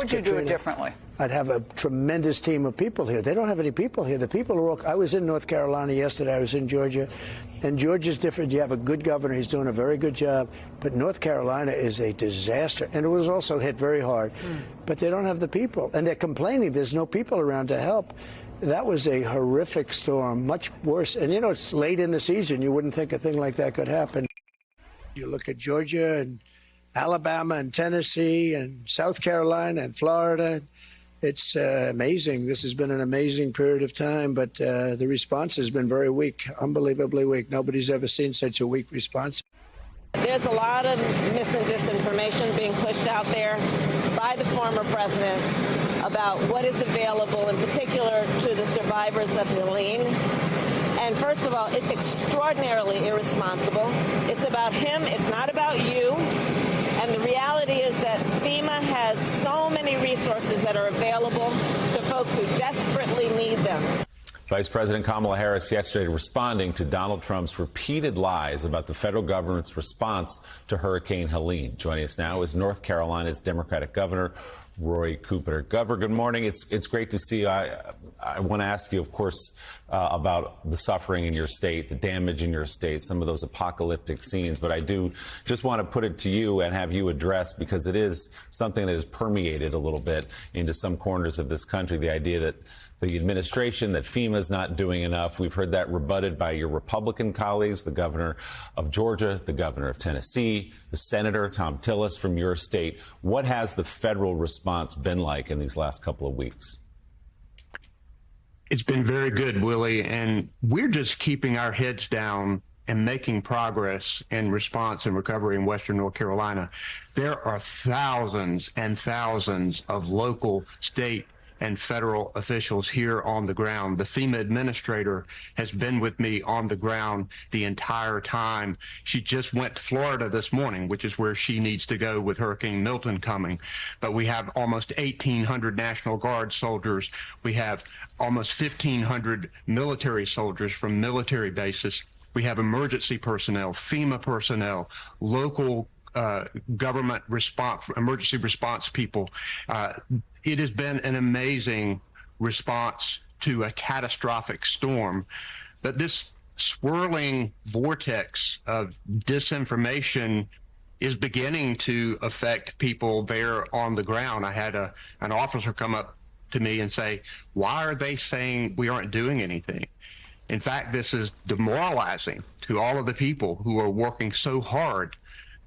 would you do it differently? I'd have a tremendous team of people here. They don't have any people here. The people are all, I was in North Carolina yesterday. I was in Georgia. And Georgia's different. You have a good governor. He's doing a very good job. But North Carolina is a disaster. And it was also hit very hard. But they don't have the people. And they're complaining there's no people around to help. That was a horrific storm, much worse. And, you know, it's late in the season. You wouldn't think a thing like that could happen. You look at Georgia and Alabama and Tennessee and South Carolina and Florida. It's amazing. This has been an amazing period of time, but the response has been very weak, unbelievably weak. Nobody's ever seen such a weak response. There's a lot of mis and disinformation being pushed out there by the former president about what is available, in particular to the survivors of Helene. And first of all, it's extraordinarily irresponsible. It's about him. It's not about you. And the reality is that FEMA has so many resources that are available to folks who desperately need them. Vice President Kamala Harris yesterday responding to Donald Trump's repeated lies about the federal government's response to Hurricane Helene. Joining us now is North Carolina's Democratic Governor Roy Cooper. Governor, good morning. It's great to see you. I want to ask you, of course, about the suffering in your state, the damage in your state, some of those apocalyptic scenes. But I do just want to put it to you and have you address, because it is something that has permeated a little bit into some corners of this country, the idea that the administration, that FEMA is not doing enough. We've heard that rebutted by your Republican colleagues, the governor of Georgia, the governor of Tennessee, the Senator Thom Tillis from your state. What has the federal response been like in these last couple of weeks? It's been very good, Willie, and we're just keeping our heads down and making progress in response and recovery in Western North Carolina. There are thousands and thousands of local, state, and federal officials here on the ground. The FEMA administrator has been with me on the ground the entire time. She just went to Florida this morning, which is where she needs to go with Hurricane Milton coming. But we have almost 1,800 National Guard soldiers. We have almost 1,500 military soldiers from military bases. We have emergency personnel, FEMA personnel, local government response, emergency response people. It has been an amazing response to a catastrophic storm. But this swirling vortex of disinformation is beginning to affect people there on the ground. I had an officer come up to me and say, why are they saying we aren't doing anything? In fact, this is demoralizing to all of the people who are working so hard.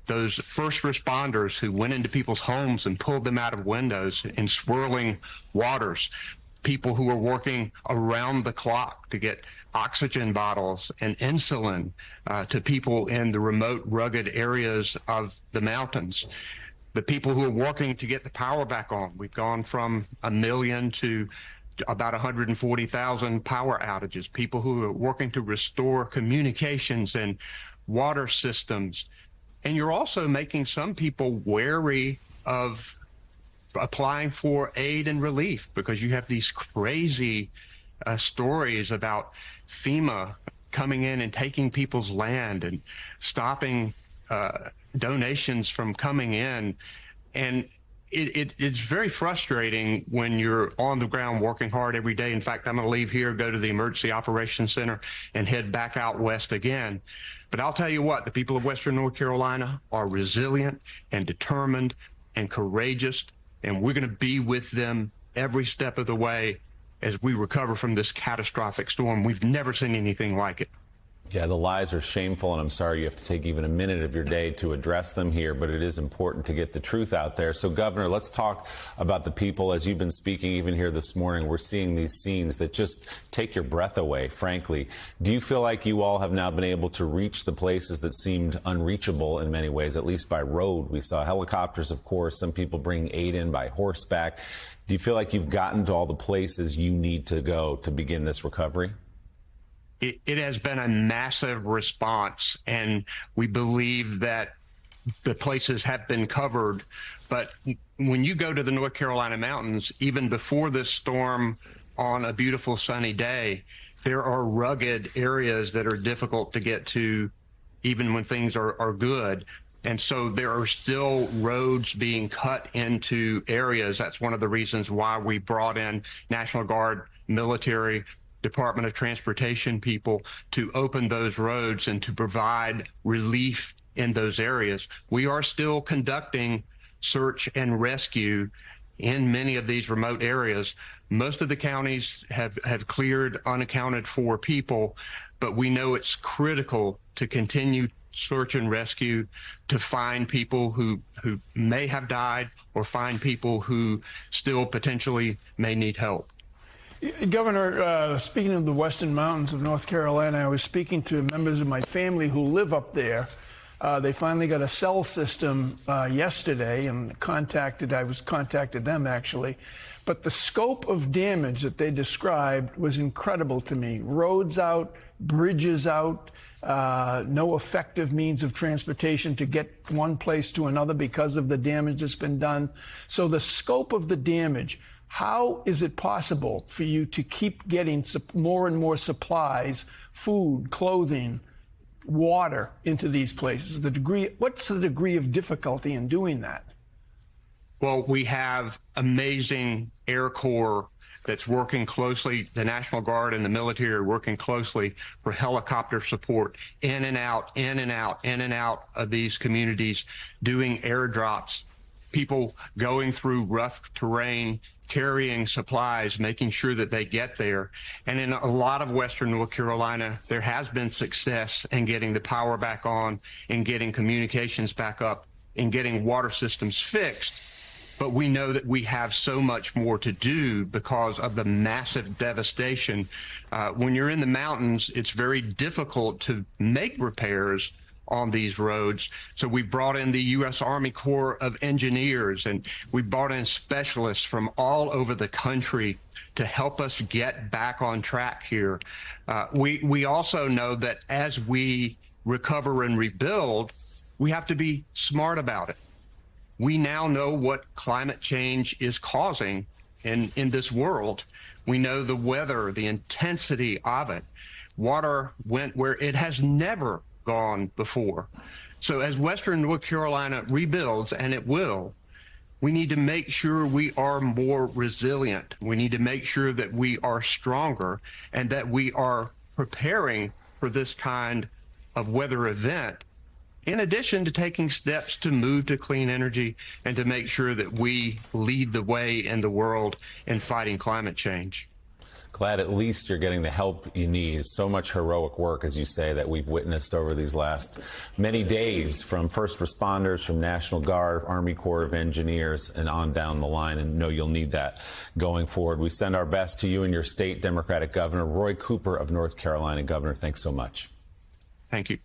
Those first responders who went into people's homes and pulled them out of windows in swirling waters, people who are working around the clock to get oxygen bottles and insulin to people in the remote, rugged areas of the mountains, the people who are working to get the power back on. We've gone from 1 million to about 140,000 power outages, people who are working to restore communications and water systems. And you're also making some people wary of applying for aid and relief, because you have these crazy stories about FEMA coming in and taking people's land and stopping donations from coming in. And it's very frustrating when you're on the ground working hard every day. In fact, I'm going to leave here, go to the Emergency Operations Center, and head back out west again. But I'll tell you what, the people of Western North Carolina are resilient and determined and courageous, and we're going to be with them every step of the way as we recover from this catastrophic storm. We've never seen anything like it. Yeah, the lies are shameful, and I'm sorry you have to take even a minute of your day to address them here, but it is important to get the truth out there. So, Governor, let's talk about the people. As you've been speaking even here this morning, we're seeing these scenes that just take your breath away, frankly. Do you feel like you all have now been able to reach the places that seemed unreachable in many ways, at least by road? We saw helicopters, of course, some people bring aid in by horseback. Do you feel like you've gotten to all the places you need to go to begin this recovery? It has been a massive response, and we believe that the places have been covered. But when you go to the North Carolina mountains, even before this storm on a beautiful sunny day, there are rugged areas that are difficult to get to even when things are good. And so there are still roads being cut into areas. That's one of the reasons why we brought in National Guard, military, Department of Transportation people to open those roads and to provide relief in those areas. We are still conducting search and rescue in many of these remote areas. Most of the counties have cleared unaccounted for people, but we know it's critical to continue search and rescue to find people who may have died or find people who still potentially may need help. Governor, speaking of the Western Mountains of North Carolina, I was speaking to members of my family who live up there. They finally got a cell system yesterday, and I contacted them actually. But the scope of damage that they described was incredible to me. Roads out, bridges out, no effective means of transportation to get one place to another because of the damage that's been done. So the scope of the damage, how is it possible for you to keep getting more and more supplies, food, clothing, water into these places? What's the degree of difficulty in doing that? Well, we have amazing Air Corps that's working closely. The National Guard and the military are working closely for helicopter support in and out of these communities, doing airdrops, people going through rough terrain, carrying supplies, making sure that they get there. And in a lot of Western North Carolina, there has been success in getting the power back on, in getting communications back up, in getting water systems fixed. But we know that we have so much more to do because of the massive devastation. When you're in the mountains, it's very difficult to make repairs on these roads. So we brought in the U.S. Army Corps of Engineers, and we brought in specialists from all over the country to help us get back on track here. We also know that as we recover and rebuild, we have to be smart about it. We now know what climate change is causing in this world. We know the weather, the intensity of it. Water went where it has never gone before. So as Western North Carolina rebuilds, and it will, we need to make sure we are more resilient. We need to make sure that we are stronger and that we are preparing for this kind of weather event, in addition to taking steps to move to clean energy and to make sure that we lead the way in the world in fighting climate change. Glad at least you're getting the help you need. So much heroic work, as you say, that we've witnessed over these last many days, from first responders, from National Guard, Army Corps of Engineers, and on down the line. And know you'll need that going forward. We send our best to you and your state Democratic Governor, Roy Cooper of North Carolina. Governor, thanks so much. Thank you.